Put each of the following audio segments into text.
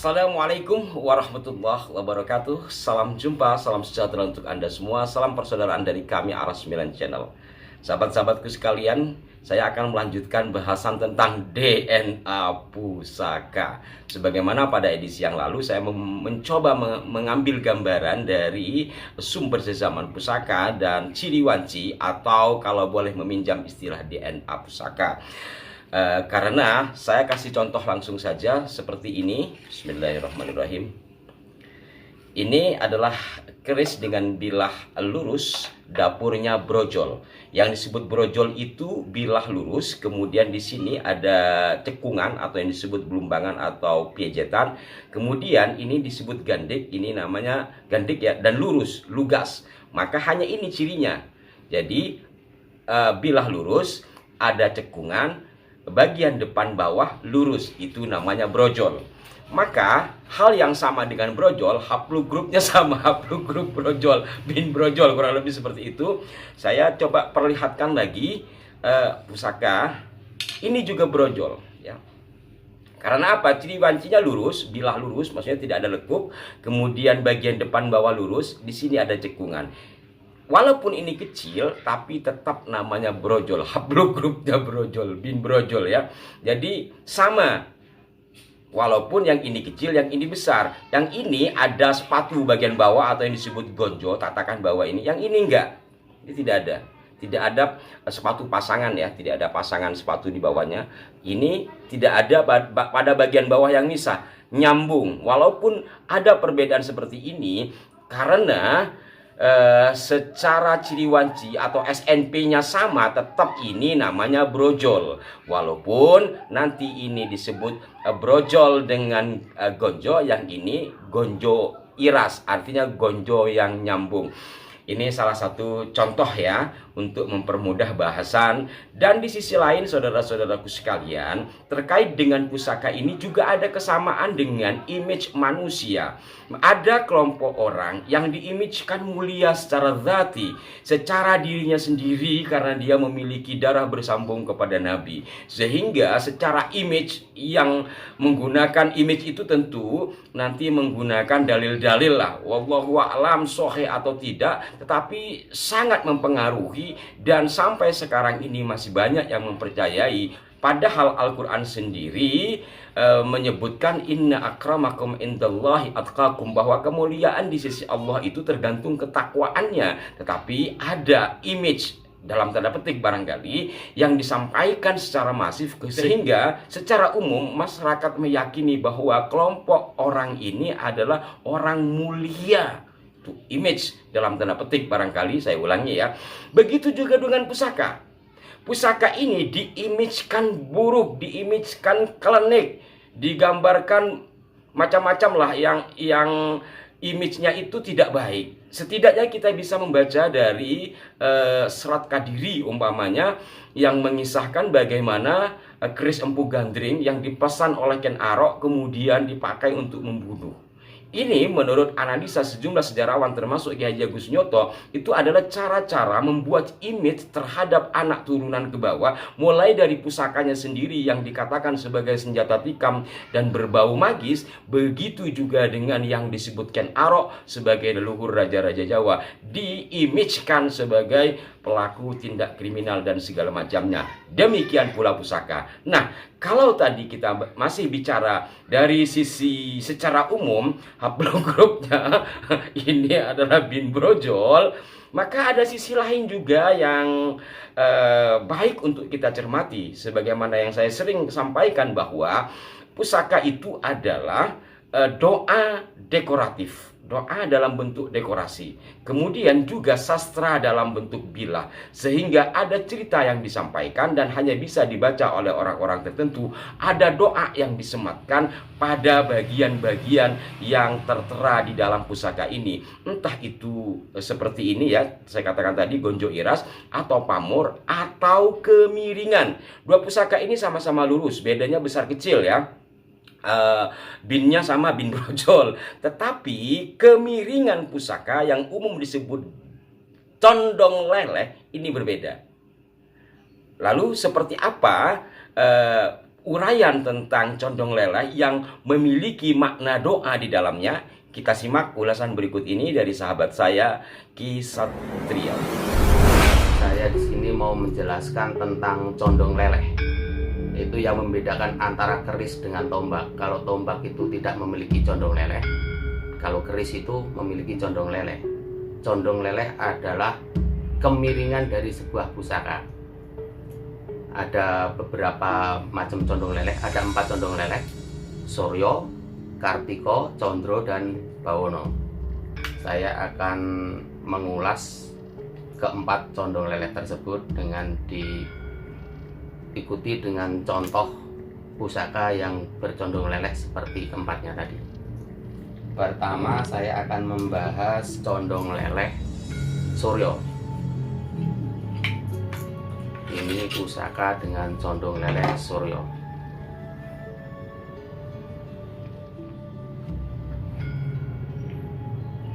Assalamualaikum warahmatullahi wabarakatuh. Salam jumpa, salam sejahtera untuk Anda semua. Salam persaudaraan dari kami Aras 9 Channel. Sahabat-sahabatku sekalian, saya akan melanjutkan bahasan tentang DNA pusaka. Sebagaimana pada edisi yang lalu saya mencoba mengambil gambaran dari sumber sezaman pusaka dan ciri wanci, atau kalau boleh meminjam istilah DNA pusaka. Karena saya kasih contoh langsung saja seperti ini. Bismillahirrahmanirrahim. Ini adalah keris dengan bilah lurus, dapurnya brojol. Yang disebut brojol itu bilah lurus, kemudian di sini ada cekungan atau yang disebut belumbangan atau piejetan. Kemudian ini disebut gandik, ini namanya gandik ya, dan lurus, lugas. Maka hanya ini cirinya. Jadi bilah lurus, ada cekungan, bagian depan bawah lurus, itu namanya brojol. Maka hal yang sama dengan brojol, haplogrupnya sama, haplogrup brojol, bin brojol, kurang lebih seperti itu. Saya coba perlihatkan lagi pusaka ini juga brojol ya. Karena apa? Ciri wancinya lurus, bilah lurus, maksudnya tidak ada lekuk. Kemudian bagian depan bawah lurus, di sini ada cekungan. Walaupun ini kecil, tapi tetap namanya brojol. Haplogrupnya brojol, bin brojol ya. Jadi sama. Walaupun yang ini kecil, yang ini besar. Yang ini ada sepatu bagian bawah atau yang disebut gonjo, tatakan bawah ini. Yang ini enggak. Ini tidak ada. Tidak ada sepatu pasangan ya. Tidak ada pasangan sepatu di bawahnya. Ini tidak ada pada bagian bawah yang misah. Nyambung. Walaupun ada perbedaan seperti ini, karena secara ciri wanci atau SNP-nya sama, tetap ini namanya brojol. Walaupun nanti ini disebut brojol dengan gonjo, yang ini gonjo iras, artinya gonjo yang nyambung. Ini salah satu contoh ya untuk mempermudah bahasan. Dan di sisi lain saudara-saudaraku sekalian, terkait dengan pusaka ini juga ada kesamaan dengan image manusia. Ada kelompok orang yang diimage-kan mulia secara zati, secara dirinya sendiri, karena dia memiliki darah bersambung kepada Nabi. Sehingga secara image, yang menggunakan image itu tentu nanti menggunakan dalil-dalil lah, wallahu a'lam sahih atau tidak, tetapi sangat mempengaruhi. Dan sampai sekarang ini masih banyak yang mempercayai. Padahal Al-Quran sendiri menyebutkan inna akramakum indallahi atqakum, bahwa kemuliaan di sisi Allah itu tergantung ketakwaannya. Tetapi ada image dalam tanda petik barangkali yang disampaikan secara masif, sehingga secara umum masyarakat meyakini bahwa kelompok orang ini adalah orang mulia. Itu image dalam tanda petik barangkali, saya ulangi ya. Begitu juga dengan pusaka. Pusaka ini diimage-kan buruk, diimage-kan klinik, digambarkan macam-macam lah yang image-nya itu tidak baik. Setidaknya kita bisa membaca dari Serat Kadiri umpamanya, yang mengisahkan bagaimana keris empu gandring yang dipesan oleh Ken Arok kemudian dipakai untuk membunuh. Ini menurut analisa sejumlah sejarawan termasuk Ki Haji Agus Nyoto, itu adalah cara-cara membuat image terhadap anak turunan ke bawah, mulai dari pusakanya sendiri yang dikatakan sebagai senjata tikam dan berbau magis. Begitu juga dengan yang disebutkan Arok sebagai leluhur raja-raja Jawa, diimage-kan sebagai pelaku tindak kriminal dan segala macamnya. Demikian pula pusaka. Nah, kalau tadi kita masih bicara dari sisi secara umum, haplogrupnya ini adalah bin brojol, maka ada sisi lain juga yang baik untuk kita cermati. Sebagaimana yang saya sering sampaikan, bahwa pusaka itu adalah doa dekoratif. Doa dalam bentuk dekorasi, kemudian juga sastra dalam bentuk bilah, sehingga ada cerita yang disampaikan dan hanya bisa dibaca oleh orang-orang tertentu. Ada doa yang disematkan pada bagian-bagian yang tertera di dalam pusaka ini. Entah itu seperti ini ya, saya katakan tadi gonjo iras, atau pamor, atau kemiringan. Dua pusaka ini sama-sama lurus, bedanya besar kecil ya. Binnya sama, bin brojol, tetapi kemiringan pusaka yang umum disebut condong leleh ini berbeda. Lalu seperti apa uraian tentang condong leleh yang memiliki makna doa di dalamnya. Kita simak ulasan berikut ini dari sahabat saya, Ki Satrio. Saya di sini mau menjelaskan tentang condong leleh. Itu yang membedakan antara keris dengan tombak. Kalau tombak itu tidak memiliki condong leleh, kalau keris itu memiliki condong leleh. Condong leleh adalah kemiringan dari sebuah pusaka. Ada beberapa macam condong leleh, ada 4 condong leleh: Suryo, Kartiko, Condro, dan Bawono. Saya akan mengulas keempat condong leleh tersebut dengan diikuti dengan contoh pusaka yang bercondong leleh seperti keempatnya tadi. Pertama, saya akan membahas condong leleh Suryo. Ini pusaka dengan condong leleh Suryo.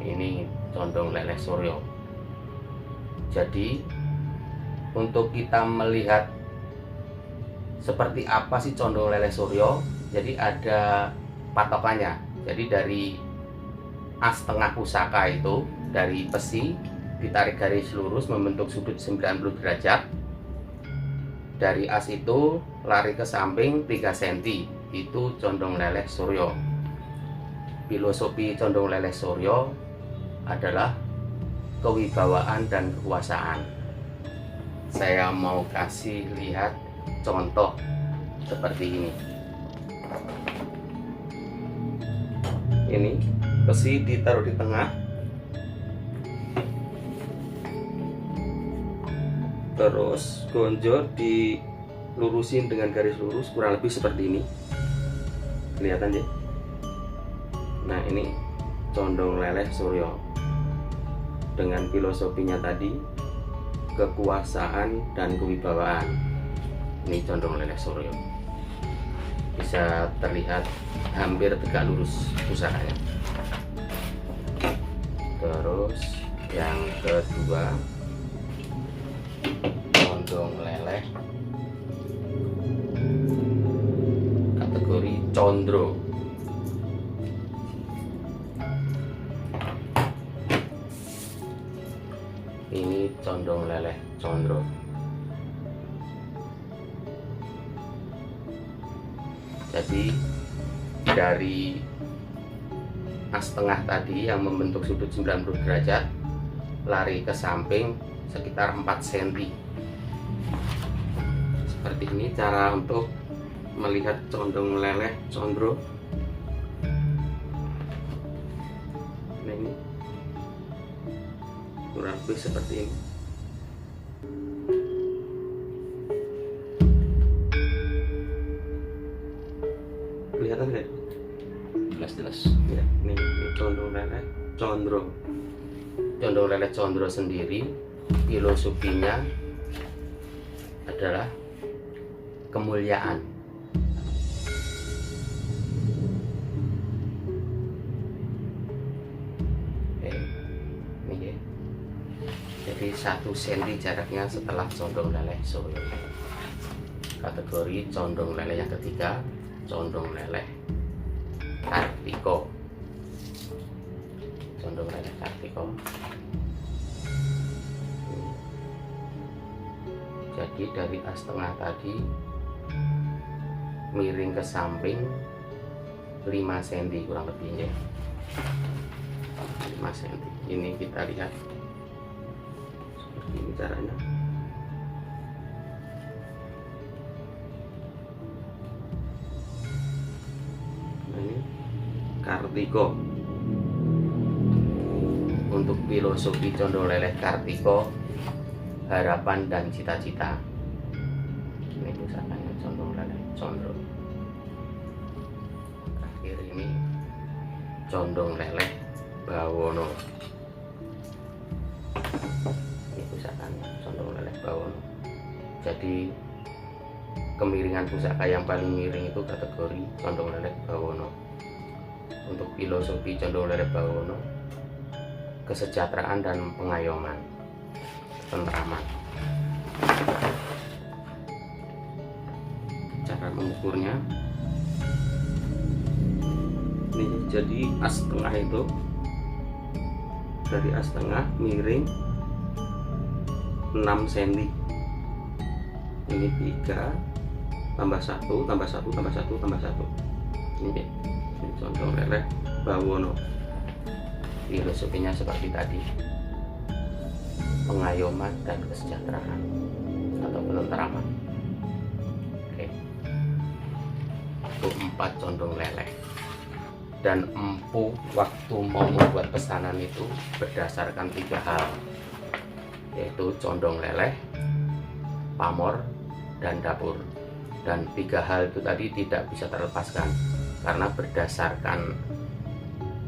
Ini condong leleh Suryo. Jadi untuk kita melihat seperti apa sih condong leleh Suryo, jadi ada patokannya. Jadi dari as tengah pusaka itu, dari besi ditarik garis lurus membentuk sudut 90 derajat. Dari as itu lari ke samping 3 cm, itu condong leleh Suryo. Filosofi condong leleh Suryo adalah kewibawaan dan kekuasaan. Saya mau kasih lihat contoh seperti ini. Ini besi ditaruh di tengah, terus gonjor dilurusin dengan garis lurus kurang lebih seperti ini. Kelihatan ya? Nah, ini condong leleh Suryo dengan filosofinya tadi, kekuasaan dan kewibawaan. Ini condong leleh Suryo. Bisa terlihat hampir tegak lurus pusakanya. Terus yang kedua, condong leleh kategori Condro. Ini condong leleh Condro. Jadi dari as tengah tadi yang membentuk sudut 90 derajat lari ke samping sekitar 4 cm. Seperti ini cara untuk melihat condong leleh Condro. Nah, ini kurang lebih seperti ini. Kelihatan nggak? Jelas-jelas. Ya, ini condong leleh Condro. Condong leleh Condro sendiri filosofinya adalah kemuliaan. Ini ya. Jadi 1 cm jaraknya setelah condong leleh Suryo. Kategori condong leleh yang ketiga, condong leleh Kartiko. Condong leleh Kartiko. Jadi dari as tengah tadi miring ke samping 5 cm kurang lebihnya. 5 cm. Ini kita lihat seperti ini caranya. Nah, ini Kartiko. Untuk filosofi condong leleh Kartiko, harapan dan cita-cita. Ini pusakanya condong leleh Condro. Akhir ini condong leleh Bawono. Ini pusakanya condong leleh Bawono. Jadi kemiringan pusaka yang paling miring itu kategori condong leleh Bawono. Untuk filosofi condong leleh Bawono, kesejahteraan dan pengayoman, tentraman. Cara mengukurnya. Ini jadi as tengah itu, dari as tengah miring 6 cm. Ini 3 tambah 1 tambah 1 tambah 1 tambah 1. Ini condong leleh bawono. Filosofinya seperti tadi, pengayoman dan kesejahteraan atau penentraman. Oke, itu 4 condong leleh. Dan empu waktu mau membuat pesanan itu berdasarkan 3 hal, yaitu condong leleh, pamor, dan dapur. Dan 3 hal itu tadi tidak bisa terlepaskan, karena berdasarkan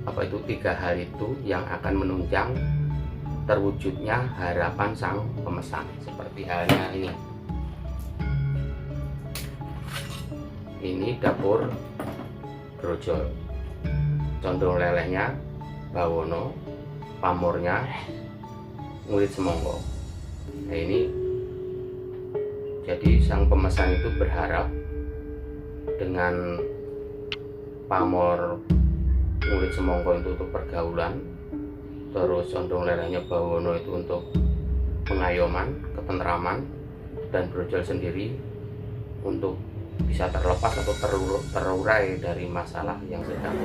3 hal itu yang akan menunjang terwujudnya harapan sang pemesan. Seperti halnya ini dapur brojol, condong lelehnya bawono, pamornya ngurit semongko. Nah, ini jadi sang pemesan itu berharap dengan pamor ngurit semongko itu untuk pergaulan, terus condong lelehnya bawono itu untuk pengayoman, ketentraman, dan brojol sendiri untuk bisa terlepas atau terurai dari masalah yang sedang.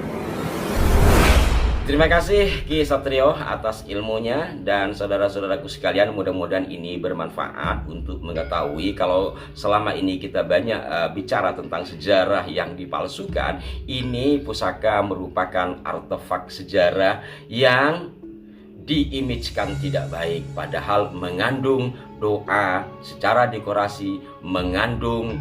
Terima kasih Ki Satrio atas ilmunya, dan saudara-saudaraku sekalian, mudah-mudahan ini bermanfaat untuk mengetahui kalau selama ini kita banyak bicara tentang sejarah yang dipalsukan. Ini pusaka merupakan artefak sejarah yang diimajkan tidak baik, padahal mengandung doa secara dekorasi, mengandung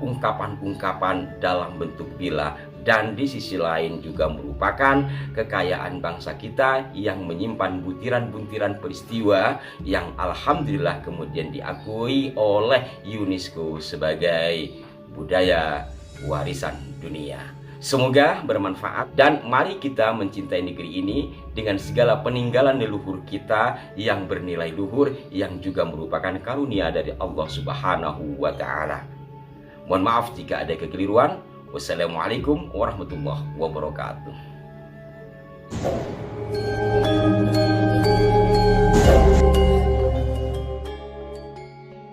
ungkapan-ungkapan dalam bentuk bila. Dan di sisi lain juga merupakan kekayaan bangsa kita yang menyimpan butiran-butiran peristiwa yang alhamdulillah kemudian diakui oleh UNESCO sebagai budaya warisan dunia. Semoga bermanfaat, dan mari kita mencintai negeri ini dengan segala peninggalan leluhur kita yang bernilai luhur, yang juga merupakan karunia dari Allah Subhanahu wa Ta'ala. Mohon maaf jika ada kekeliruan. Wassalamualaikum warahmatullahi wabarakatuh.